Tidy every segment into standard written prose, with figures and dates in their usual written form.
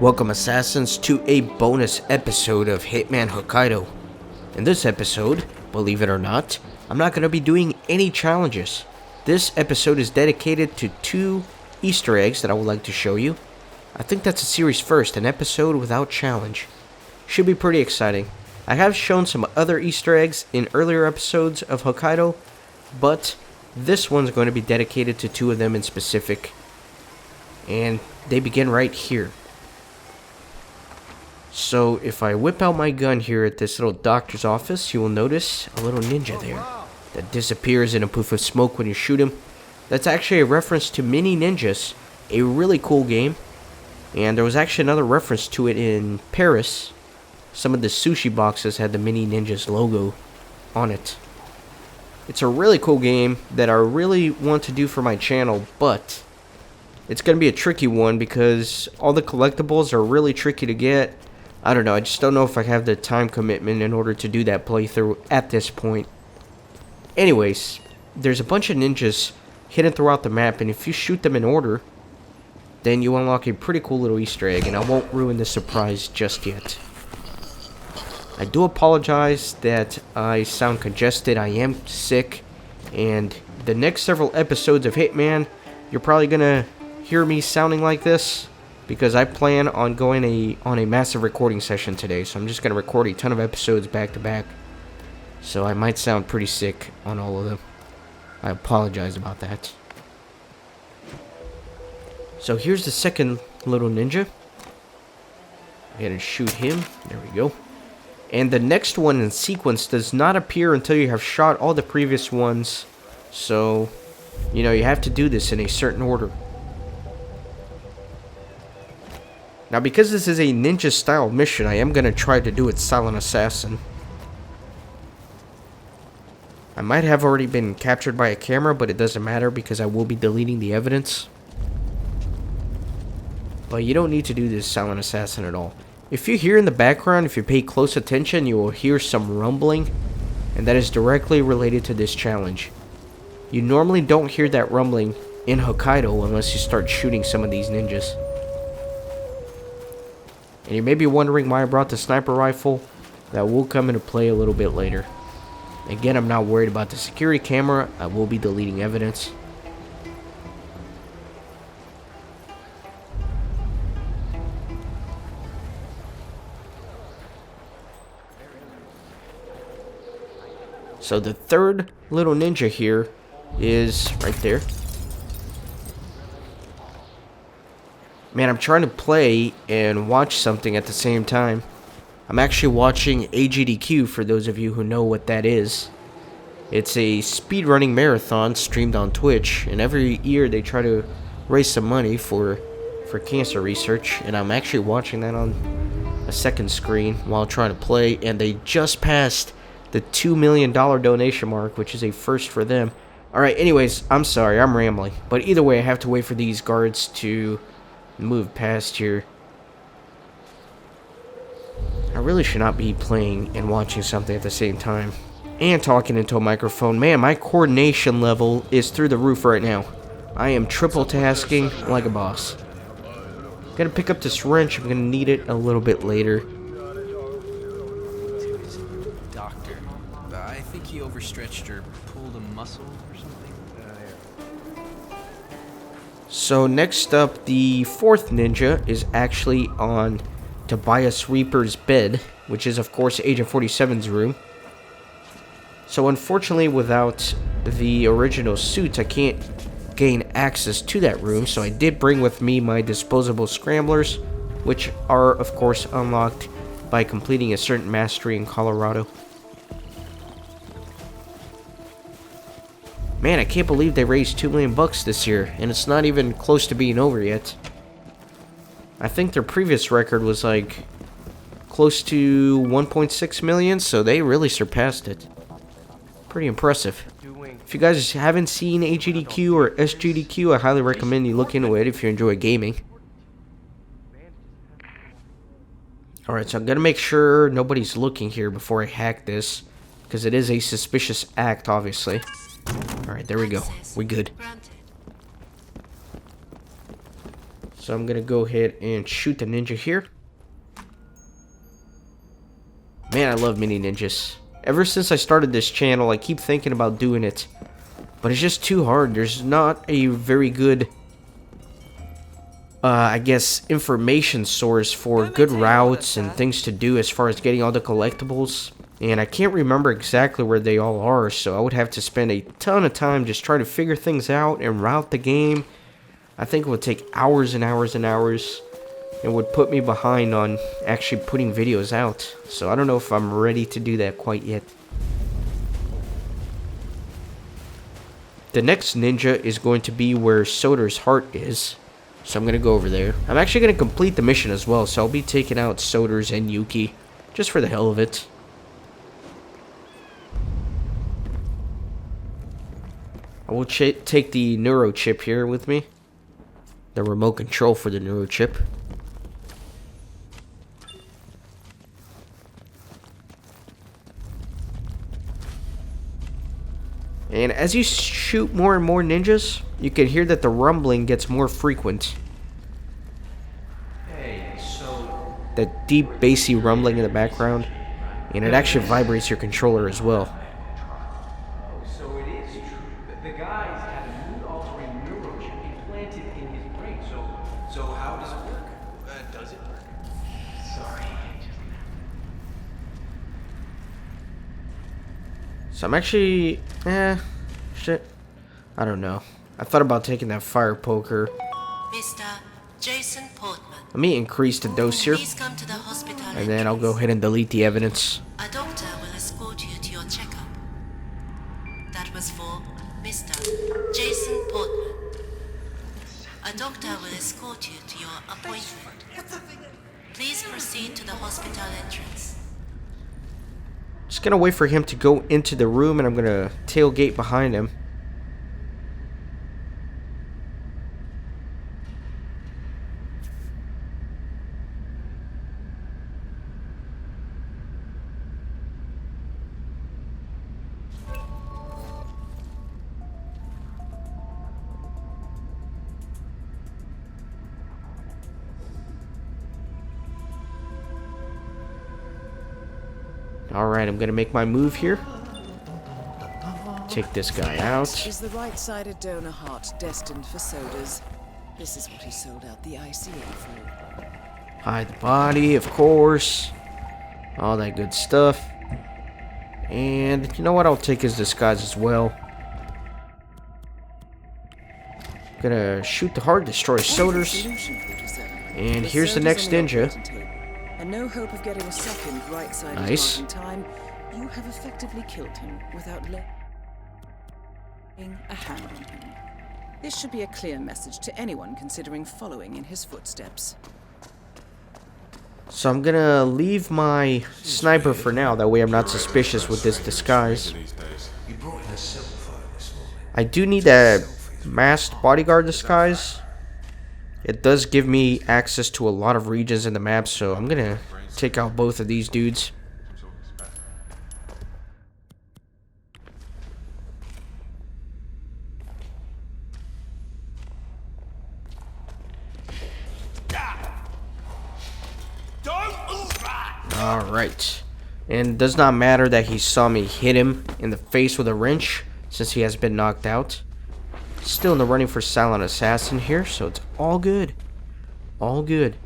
Welcome assassins to a bonus episode of Hitman Hokkaido. In this episode, believe it or not, I'm not going to be doing any challenges. This episode is dedicated to 2 Easter eggs that I would like to show you. I think that's a series first, an episode without challenge. Should be pretty exciting. I have shown some other Easter eggs in earlier episodes of Hokkaido, but this one's going to be dedicated to 2 of them in specific. And they begin right here. So if I whip out my gun here at this little doctor's office, you will notice a little ninja there that disappears in a poof of smoke when you shoot him. That's actually a reference to Mini Ninjas, a really cool game. And there was actually another reference to it in Paris. Some of the sushi boxes had the Mini Ninjas logo on it. It's a really cool game that I really want to do for my channel, but it's going to be a tricky one because all the collectibles are really tricky to get. I don't know, I just don't know if I have the time commitment in order to do that playthrough at this point. Anyways, there's a bunch of ninjas hidden throughout the map, and if you shoot them in order, then you unlock a pretty cool little Easter egg, and I won't ruin the surprise just yet. I do apologize that I sound congested. I am sick, and the next several episodes of Hitman, you're probably gonna hear me sounding like this, because I plan on going on a massive recording session today, so I'm just going to record a ton of episodes back to back, so I might sound pretty sick on all of them. I apologize about that. So here's the second little ninja. I gotta shoot him. There we go. And the next one in sequence does not appear until you have shot all the previous ones, so, you know, you have to do this in a certain order. Now, because this is a ninja-style mission, I am going to try to do it silent assassin. I might have already been captured by a camera, but it doesn't matter because I will be deleting the evidence. But you don't need to do this silent assassin at all. If you hear in the background, if you pay close attention, you will hear some rumbling, and that is directly related to this challenge. You normally don't hear that rumbling in Hokkaido unless you start shooting some of these ninjas. And you may be wondering why I brought the sniper rifle. That will come into play a little bit later. Again, I'm not worried about the security camera. I will be deleting evidence. So the third little ninja here is right there. Man, I'm trying to play and watch something at the same time. I'm actually watching AGDQ, for those of you who know what that is. It's a speedrunning marathon streamed on Twitch, and every year they try to raise some money for cancer research, and I'm actually watching that on a second screen while trying to play, and they just passed the $2 million donation mark, which is a first for them. Alright, anyways, I'm sorry, I'm rambling. But either way, I have to wait for these guards to move past here. I really should not be playing and watching something at the same time. And talking into a microphone. Man, my coordination level is through the roof right now. I am triple tasking like a boss. Gotta pick up this wrench. I'm gonna need it a little bit later. Doctor, I think he overstretched or pulled a muscle or something. So next up, the fourth ninja is actually on Tobias Reaper's bed, which is of course Agent 47's room. So unfortunately, without the original suits, I can't gain access to that room, so I did bring with me my disposable scramblers, which are of course unlocked by completing a certain mastery in Colorado. Man, I can't believe they raised $2 million this year, and it's not even close to being over yet. I think their previous record was like close to 1.6 million, so they really surpassed it. Pretty impressive. If you guys haven't seen AGDQ or SGDQ, I highly recommend you look into it if you enjoy gaming. Alright, so I'm gonna make sure nobody's looking here before I hack this, because it is a suspicious act, obviously. Alright, there we go. We good. So I'm gonna go ahead and shoot the ninja here. Man, I love mini ninjas. Ever since I started this channel, I keep thinking about doing it. But it's just too hard. There's not a very good, I guess, information source for good routes and things to do as far as getting all the collectibles. And I can't remember exactly where they all are, so I would have to spend a ton of time just trying to figure things out and route the game. I think it would take hours and hours and hours. It would put me behind on actually putting videos out. So I don't know if I'm ready to do that quite yet. The next ninja is going to be where Soder's heart is. So I'm going to go over there. I'm actually going to complete the mission as well. So I'll be taking out Soder's and Yuki. Just for the hell of it. I will take the neuro chip here with me. The remote control for the neuro chip. And as you shoot more and more ninjas, you can hear that the rumbling gets more frequent. That deep bassy rumbling in the background. And it actually vibrates your controller as well. So it is true. The guy's had a mood-altering neurochip implanted in his brain. So how does it work? Does it work? Sorry. So I'm actually, shit. I don't know. I thought about taking that fire poker. Mr. Jason Portman. Let me increase the dose here. Please come to the hospital And then I'll go ahead and delete the evidence. A doctor will escort you to your checkup. That was for Mr. Jason Portman. A doctor will escort you to your appointment. Please proceed to the hospital entrance. Just gonna wait for him to go into the room, and I'm gonna tailgate behind him. Alright, I'm gonna make my move here. Take this guy out. Is the right-sided donor heart destined for sodas? This is what he sold out the ICA for. Hide the body, of course. All that good stuff. And you know what? I'll take his disguise as well. Gonna shoot the heart, destroy Soders. And here's the next ninja. And no hope of getting a second right-sided Nice. heart in time. You have effectively killed him without laying a hand on him. This should be a clear message to anyone considering following in his footsteps. So I'm gonna leave my sniper for now. That way I'm not suspicious with this disguise. I do need a masked bodyguard disguise. It does give me access to a lot of regions in the map, so I'm gonna take out both of these dudes. Alright. And it does not matter that he saw me hit him in the face with a wrench, since he has been knocked out. Still in the running for silent assassin here, so it's all good. All good.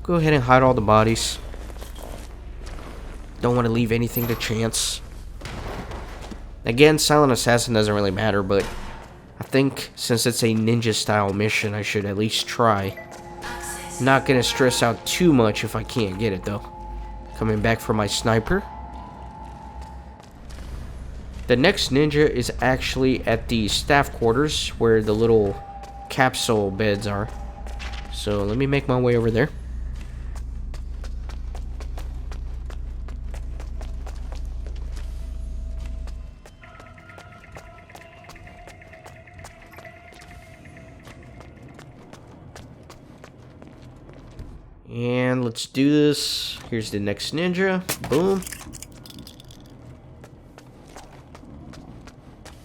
Go ahead and hide all the bodies. Don't want to leave anything to chance. Again, silent assassin doesn't really matter, but I think since it's a ninja style mission, I should at least try. Not gonna stress out too much if I can't get it though. Coming back for my sniper. The next ninja is actually at the staff quarters where the little capsule beds are. So let me make my way over there. And let's do this. Here's the next ninja. Boom.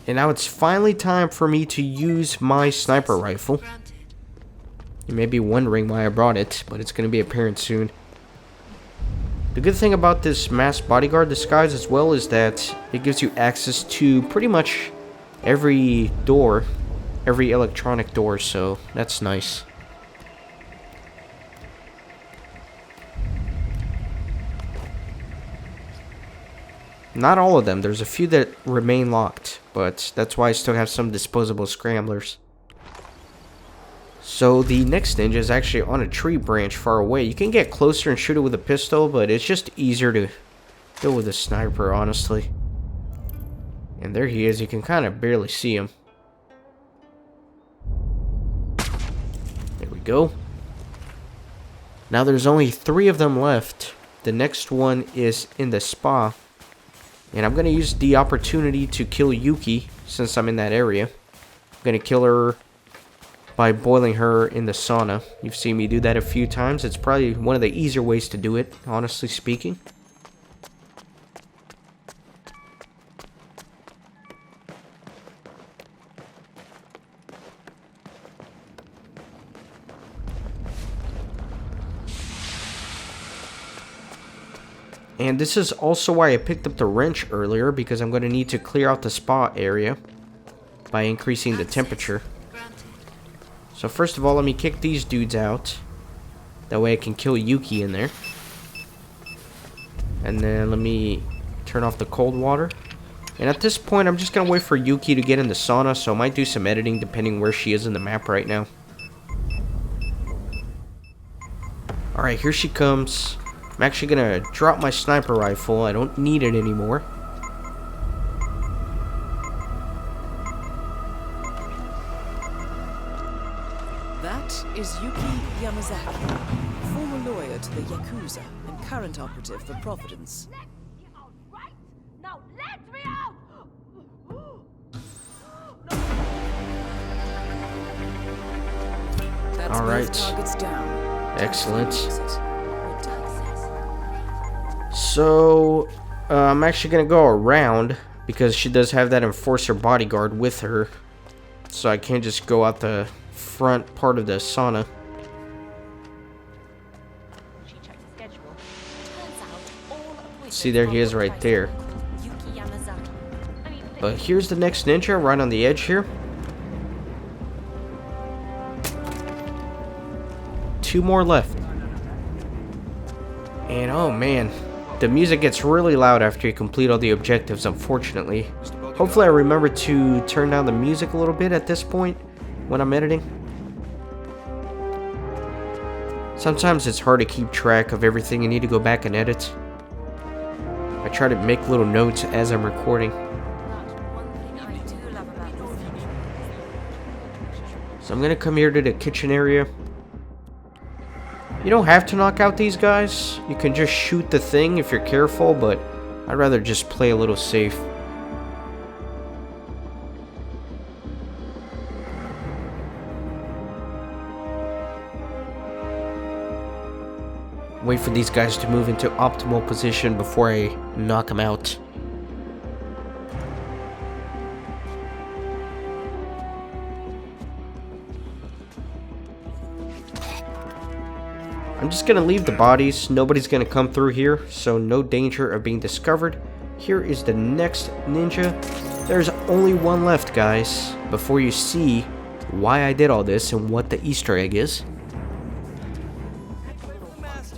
And now it's finally time for me to use my sniper rifle. You may be wondering why I brought it, but it's going to be apparent soon. The good thing about this masked bodyguard disguise as well is that it gives you access to pretty much every door, every electronic door, so that's nice. Not all of them, there's a few that remain locked, but that's why I still have some disposable scramblers. So the next ninja is actually on a tree branch far away. You can get closer and shoot it with a pistol, but it's just easier to go with a sniper, honestly. And there he is, you can kind of barely see him. There we go. Now there's only 3 of them left. The next one is in the spa. And I'm going to use the opportunity to kill Yuki, since I'm in that area. I'm going to kill her by boiling her in the sauna. You've seen me do that a few times. It's probably one of the easier ways to do it, honestly speaking. And this is also why I picked up the wrench earlier, because I'm going to need to clear out the spa area by increasing the temperature. So first of all, let me kick these dudes out. That way I can kill Yuki in there. And then let me turn off the cold water. And at this point, I'm just going to wait for Yuki to get in the sauna, so I might do some editing depending where she is in the map right now. Alright, here she comes. I'm actually going to drop my sniper rifle. I don't need it anymore. That is Yuki Yamazaki, former lawyer to the Yakuza and current operative for Providence. Now let me out! That's all right. both targets down. Excellent. So, I'm actually going to go around because she does have that enforcer bodyguard with her. So I can't just go out the front part of the sauna. She checked the schedule. Turns out all appointments See, there he is right there. Yuki Yamazaki. I mean, But here's the next ninja right on the edge here. 2 more left. And oh man, the music gets really loud after you complete all the objectives, unfortunately. Hopefully I remember to turn down the music a little bit at this point when I'm editing. Sometimes it's hard to keep track of everything. You need to go back and edit. I try to make little notes as I'm recording. one thing I do love about this. So I'm gonna come here to the kitchen area. You don't have to knock out these guys. You can just shoot the thing if you're careful, but I'd rather just play a little safe. Wait for these guys to move into optimal position before I knock them out. I'm just gonna leave the bodies. Nobody's gonna come through here, so no danger of being discovered. Here is the next ninja. There's only one left, guys, before you see why I did all this and what the Easter egg is.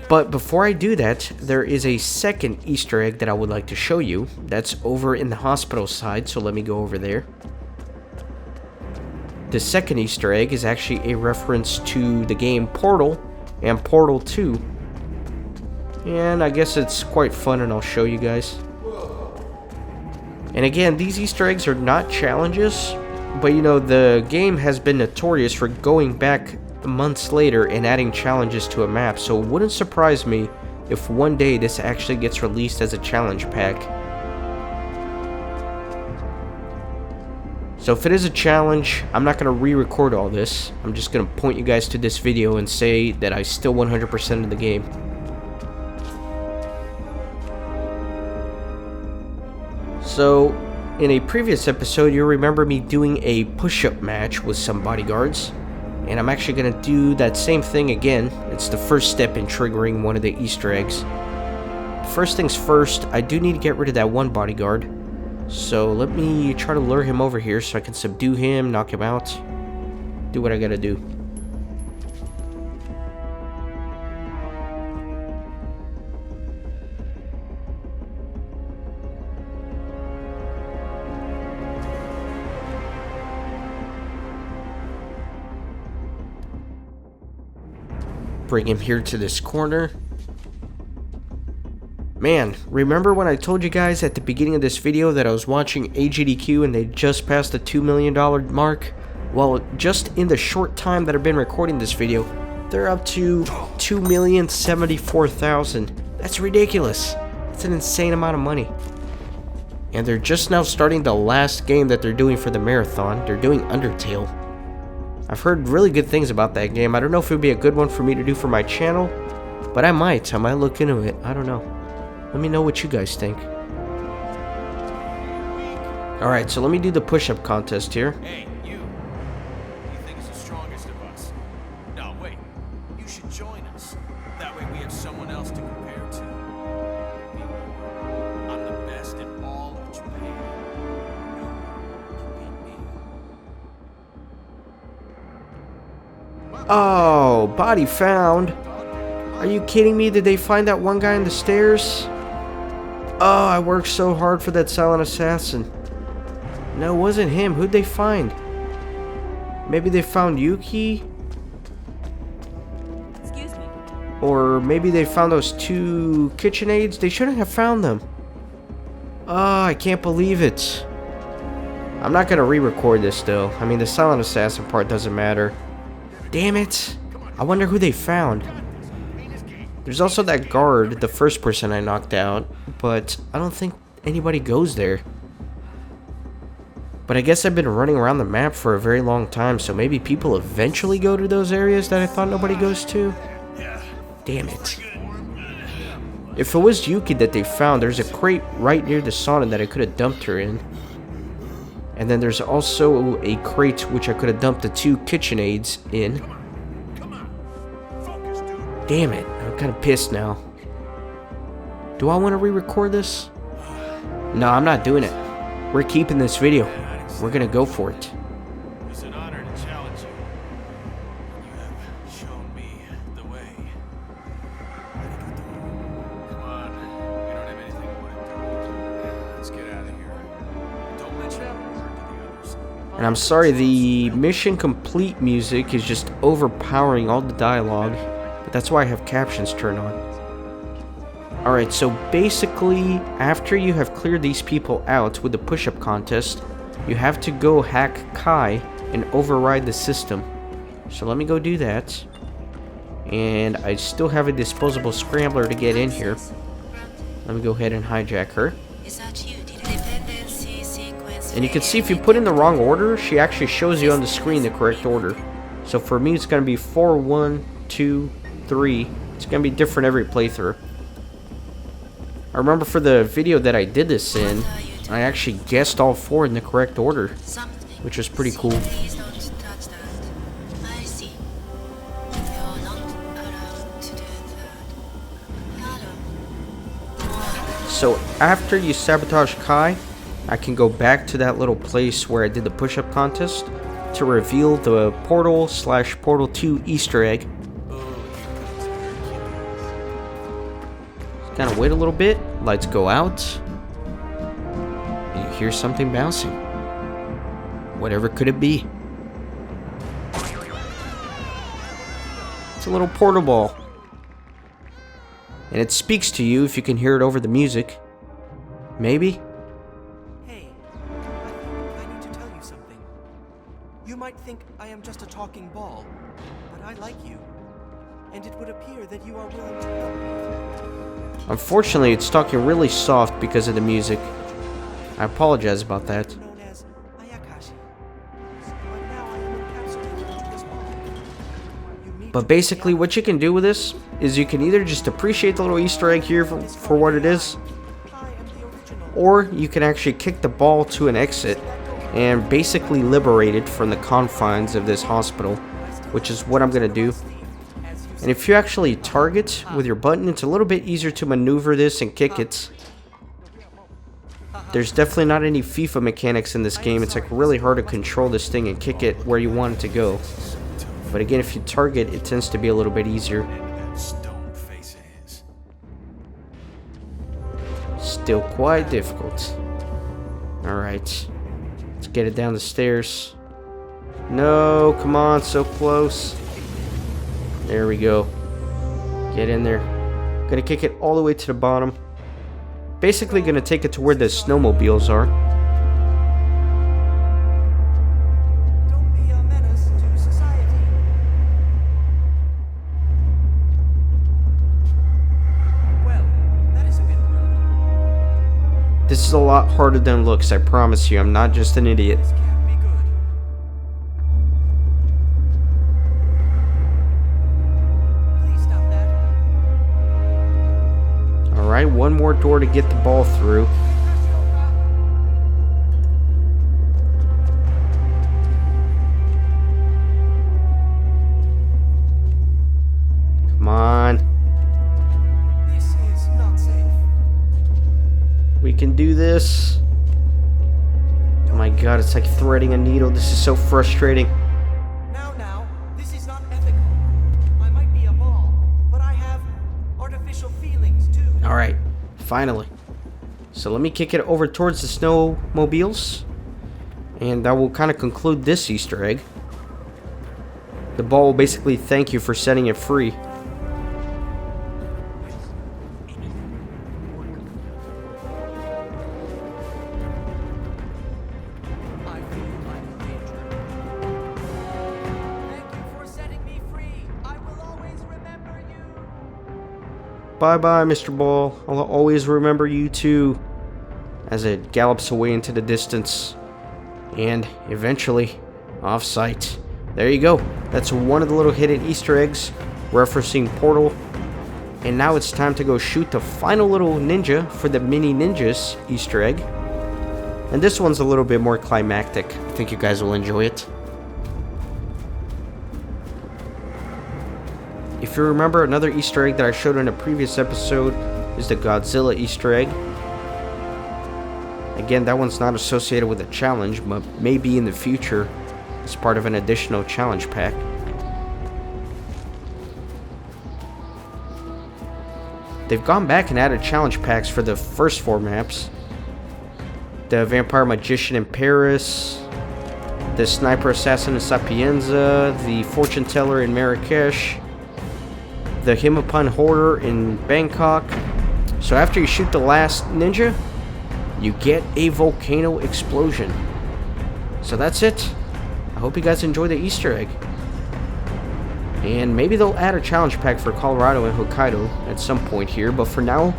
But before I do that, there is a second Easter egg that I would like to show you. That's over in the hospital side, so let me go over there. The second Easter egg is actually a reference to the game Portal and Portal 2. And I guess it's quite fun, and I'll show you guys. And again, these Easter eggs are not challenges, but you know, the game has been notorious for going back months later and adding challenges to a map, so it wouldn't surprise me if one day this actually gets released as a challenge pack. So if it is a challenge, I'm not going to re-record all this. I'm just going to point you guys to this video and say that I still 100% of the game. So, in a previous episode, you remember me doing a push-up match with some bodyguards. And I'm actually going to do that same thing again. It's the first step in triggering one of the Easter eggs. First things first, I do need to get rid of that one bodyguard. So let me try to lure him over here so I can subdue him, knock him out. Do what I gotta do. Bring him here to this corner. Man, remember when I told you guys at the beginning of this video that I was watching AGDQ and they just passed the $2 million mark? Well, just in the short time that I've been recording this video, they're up to 2,074,000. That's ridiculous. That's an insane amount of money. And they're just now starting the last game that they're doing for the marathon. They're doing Undertale. I've heard really good things about that game. I don't know if it would be a good one for me to do for my channel, but I might look into it. I don't know. Let me know what you guys think. Alright, so let me do the push-up contest here. Hey, you. You think it's the strongest of us? No, wait. You should join us. That way we have someone else to compare to. I'm the best in all of Japan. No one can beat me. Oh, body found. Are you kidding me? Did they find that one guy on the stairs? Oh, I worked so hard for that silent assassin. No, it wasn't him. Who'd they find? Maybe they found Yuki? Excuse me. Or maybe they found those 2 KitchenAids? They shouldn't have found them. Oh, I can't believe it. I'm not gonna re-record this though. I mean, the silent assassin part doesn't matter. Damn it. I wonder who they found. There's also that guard, the first person I knocked out, but I don't think anybody goes there. But I guess I've been running around the map for a very long time, so maybe people eventually go to those areas that I thought nobody goes to? Damn it. If it was Yuki that they found, there's a crate right near the sauna that I could have dumped her in. And then there's also a crate which I could have dumped the 2 KitchenAids in. Damn it, I'm kind of pissed now. Do I want to re-record this? No, I'm not doing it. We're keeping this video. We're gonna go for it. It's an honor to challenge you. You have shown me the way. Come on, we don't have anything more to do. Let's get out of here. Don't mention a word to the others. And I'm sorry, the mission complete music is just overpowering all the dialogue. But that's why I have captions turned on. Alright, so basically, after you have cleared these people out with the push-up contest, you have to go hack Kai and override the system. So let me go do that. And I still have a disposable scrambler to get in here. Let me go ahead and hijack her. And you can see if you put in the wrong order, she actually shows you on the screen the correct order. So for me, it's going to be 4, 1, 2, 3. It's going to be different every playthrough. I remember for the video that I did this in, I actually guessed all 4 in the correct order, which was pretty cool. So after you sabotage Kai, I can go back to that little place where I did the push-up contest to reveal the Portal/Portal 2 Easter egg. Kind of wait a little bit, lights go out, and you hear something bouncing. Whatever could it be? It's a little portal ball. And it speaks to you if you can hear it over the music. Maybe? Hey, I need to tell you something. You might think I am just a talking ball, but I like you. And it would appear that you are willing to help me. Unfortunately, it's talking really soft because of the music. I apologize about that. Known as Ayakashi. But now I am encapsulated into this ball. You need But to basically, be what you can do with this is you can either just appreciate the little Easter egg here for what it is, I am the original. or you can actually kick the ball to an exit and basically liberate it from the confines of this hospital. which is what I'm going to do. And if you actually target with your button, it's a little bit easier to maneuver this and kick it. There's definitely not any FIFA mechanics in this game. It's like really hard to control this thing and kick it where you want it to go. But again, if you target, it tends to be a little bit easier. Still quite difficult. Alright. Let's get it down the stairs. No, come on, so close. There we go. Get in there. Gonna kick it all the way to the bottom. Basically gonna take it to where the snowmobiles are. Don't be a menace to society. Well, that is a bit rude. This is a lot harder than it looks, I promise you. I'm not just an idiot. This can't be good. Please stop that. Alright, one more door to get the ball through. Come on. This is not safe. We can do this. Oh my god, it's like threading a needle. This is so frustrating. Now, this is not ethical. I might be a ball, but I have artificial feelings too. Alright, finally. So let me kick it over towards the snowmobiles. And that will kind of conclude this Easter egg. The ball will basically thank you for setting it free. I feel I'm in danger. Thank you for setting me free. I will always remember you. Bye-bye, Mr. Ball. I'll always remember you too. As it gallops away into the distance. And eventually, off-site. There you go. That's one of the little hidden Easter eggs referencing Portal. And now it's time to go shoot the final little ninja for the Mini Ninjas Easter egg. And this one's a little bit more climactic. I think you guys will enjoy it. If you remember, another Easter egg that I showed in a previous episode is the Godzilla Easter egg. Again, that one's not associated with a challenge, but maybe in the future as part of an additional challenge pack. They've gone back and added challenge packs for the first 4 maps. The Vampire Magician in Paris, the Sniper Assassin in Sapienza, the Fortune Teller in Marrakesh, the Hitman Hoarder in Bangkok. So after you shoot the last ninja, you get a volcano explosion. So that's it. I hope you guys enjoy the Easter egg. And maybe they'll add a challenge pack for Colorado and Hokkaido at some point here. But for now,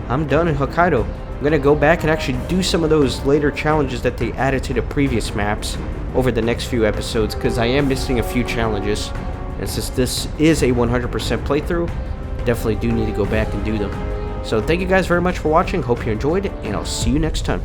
I'm done in Hokkaido. I'm going to go back and actually do some of those later challenges that they added to the previous maps over the next few episodes, because I am missing a few challenges. And since this is a 100% playthrough, definitely do need to go back and do them. So thank you guys very much for watching. Hope you enjoyed, and I'll see you next time.